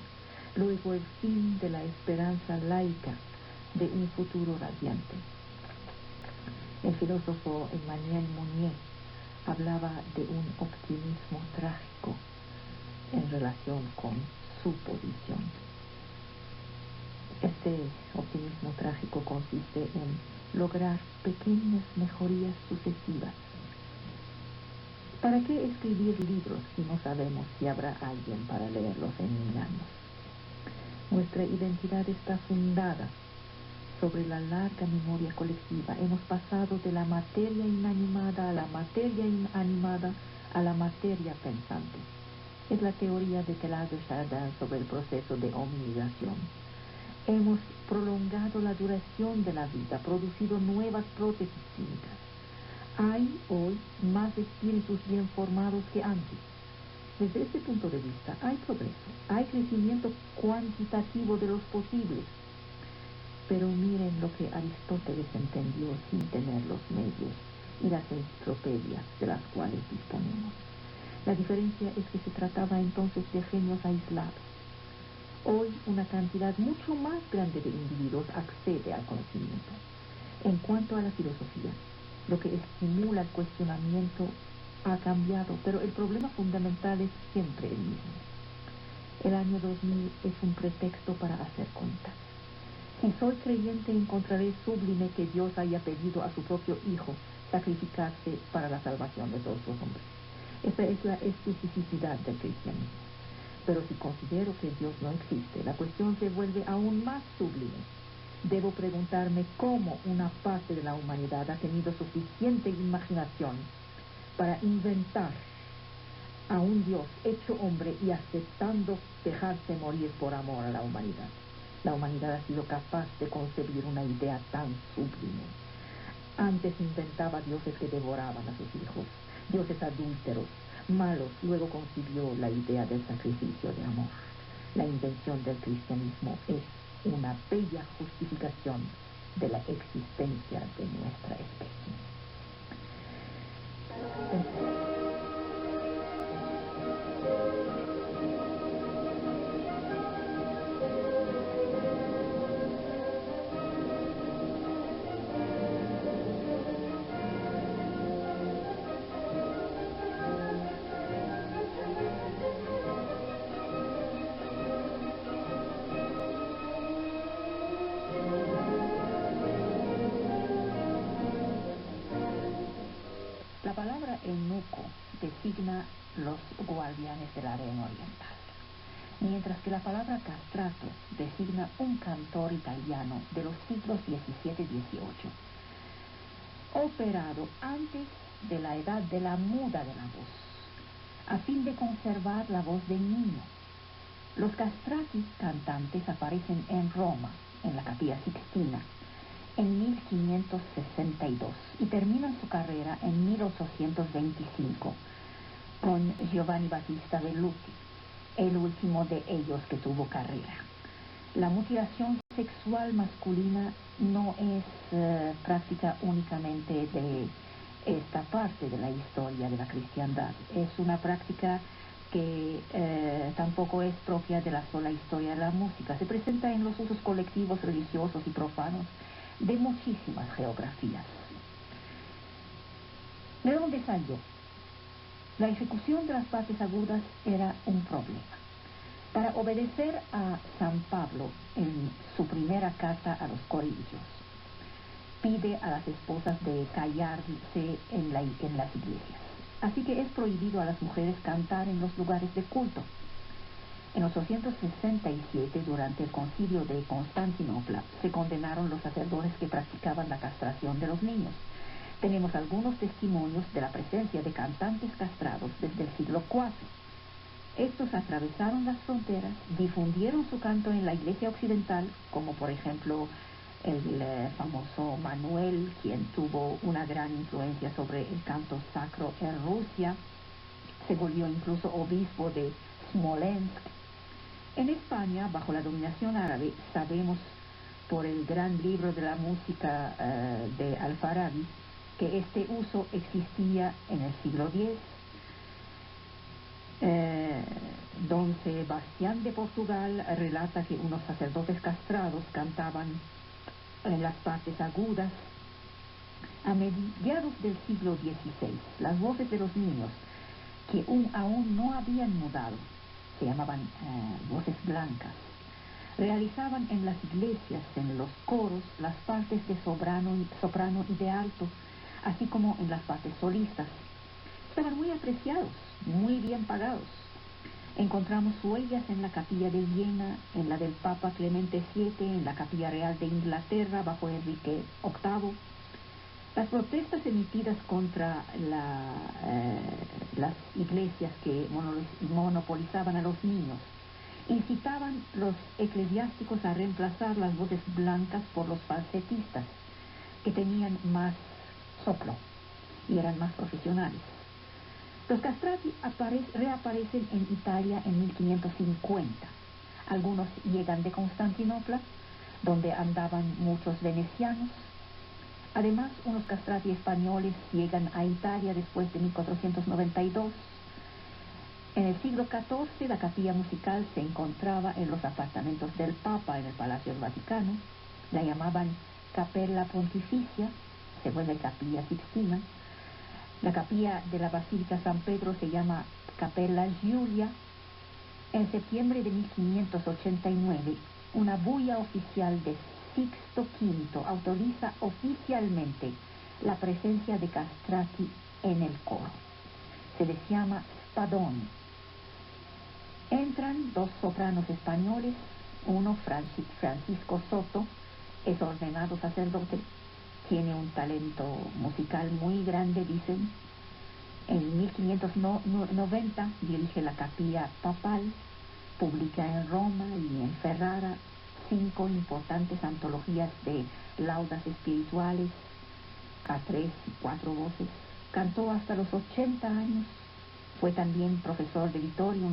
luego el fin de la esperanza laica de un futuro radiante. El filósofo Emmanuel Mounier hablaba de un optimismo trágico en relación con su posición. Este optimismo trágico consiste en lograr pequeñas mejorías sucesivas. ¿Para qué escribir libros si no sabemos si habrá alguien para leerlos en 1000 años? Nuestra identidad está fundada sobre la larga memoria colectiva. Hemos pasado de la materia inanimada a la materia animada a la materia pensante. Es la teoría de Teilhard de Chardin sobre el proceso de hominización. Hemos prolongado la duración de la vida, producido nuevas prótesis químicas. Hay hoy más espíritus bien formados que antes. Desde este punto de vista, hay progreso, hay crecimiento cuantitativo de los posibles. Pero miren lo que Aristóteles entendió sin tener los medios y las enciclopedias de las cuales disponemos. La diferencia es que se trataba entonces de genios aislados. Hoy una cantidad mucho más grande de individuos accede al conocimiento. En cuanto a la filosofía, lo que estimula el cuestionamiento ha cambiado, pero el problema fundamental es siempre el mismo. El año 2000 es un pretexto para hacer cuentas. Si soy creyente, encontraré sublime que Dios haya pedido a su propio Hijo sacrificarse para la salvación de todos los hombres. Esta es la especificidad del cristianismo. Pero si considero que Dios no existe, la cuestión se vuelve aún más sublime. Debo preguntarme cómo una parte de la humanidad ha tenido suficiente imaginación para inventar a un Dios hecho hombre y aceptando dejarse morir por amor a la humanidad. La humanidad ha sido capaz de concebir una idea tan sublime. Antes inventaba dioses que devoraban a sus hijos, dioses adúlteros, malos. Luego concibió la idea del sacrificio de amor. La invención del cristianismo es una bella justificación de la existencia de nuestra especie. La palabra eunuco designa los guardianes del harén oriental, mientras que la palabra castrato designa un cantor italiano de los siglos XVII y XVIII, operado antes de la edad de la muda de la voz, a fin de conservar la voz del niño. Los castrati cantantes aparecen en Roma, en la Capilla Sixtina, en 1562 y terminan su carrera en 1825 con Giovanni Battista Velluti, el último de ellos que tuvo carrera. La mutilación sexual masculina no es práctica únicamente de esta parte de la historia de la cristiandad. Es una práctica que tampoco es propia de la sola historia de la música. Se presenta en los usos colectivos religiosos y profanos de muchísimas geografías. ¿De dónde salió? La ejecución de las partes agudas era un problema. Para obedecer a San Pablo en su primera carta a los Corintios, pide a las esposas de callarse en las iglesias. Así que es prohibido a las mujeres cantar en los lugares de culto. En 867, durante el concilio de Constantinopla, se condenaron los sacerdotes que practicaban la castración de los niños. Tenemos algunos testimonios de la presencia de cantantes castrados desde el siglo IV. Estos atravesaron las fronteras, difundieron su canto en la iglesia occidental, como por ejemplo el famoso Manuel, quien tuvo una gran influencia sobre el canto sacro en Rusia. Se volvió incluso obispo de Smolensk. En España, bajo la dominación árabe, sabemos por el gran libro de la música de Alfarabi que este uso existía en el siglo X. Don Sebastián de Portugal relata que unos sacerdotes castrados cantaban en las partes agudas. A mediados del siglo XVI, las voces de los niños que aún no habían mudado, se llamaban voces blancas, realizaban en las iglesias, en los coros, las partes de soprano y de alto, así como en las partes solistas. Estaban muy apreciados, muy bien pagados. Encontramos huellas en la capilla de Viena, en la del Papa Clemente VII, en la capilla real de Inglaterra bajo Enrique VIII. Las protestas emitidas contra las iglesias que monopolizaban a los niños incitaban los eclesiásticos a reemplazar las voces blancas por los falsetistas, que tenían más soplo y eran más profesionales. Los castrati reaparecen en Italia en 1550. Algunos llegan de Constantinopla, donde andaban muchos venecianos. Además, unos castrati españoles llegan a Italia después de 1492. En el siglo XIV, la capilla musical se encontraba en los apartamentos del Papa en el Palacio del Vaticano. La llamaban Capella Pontificia, se vuelve Capilla Sixtina. La capilla de la Basílica San Pedro se llama Capella Giulia. En septiembre de 1589, una bulla oficial de Sixto V autoriza oficialmente la presencia de castrati en el coro. Se les llama spadoni. Entran dos sopranos españoles, uno Francisco Soto, es ordenado sacerdote, tiene un talento musical muy grande, dicen. En 1590 dirige la capilla papal, publica en Roma y en Ferrara 5 importantes antologías de laudas espirituales a 3 y 4 voces. Cantó hasta los 80 años, fue también profesor de Vittorio,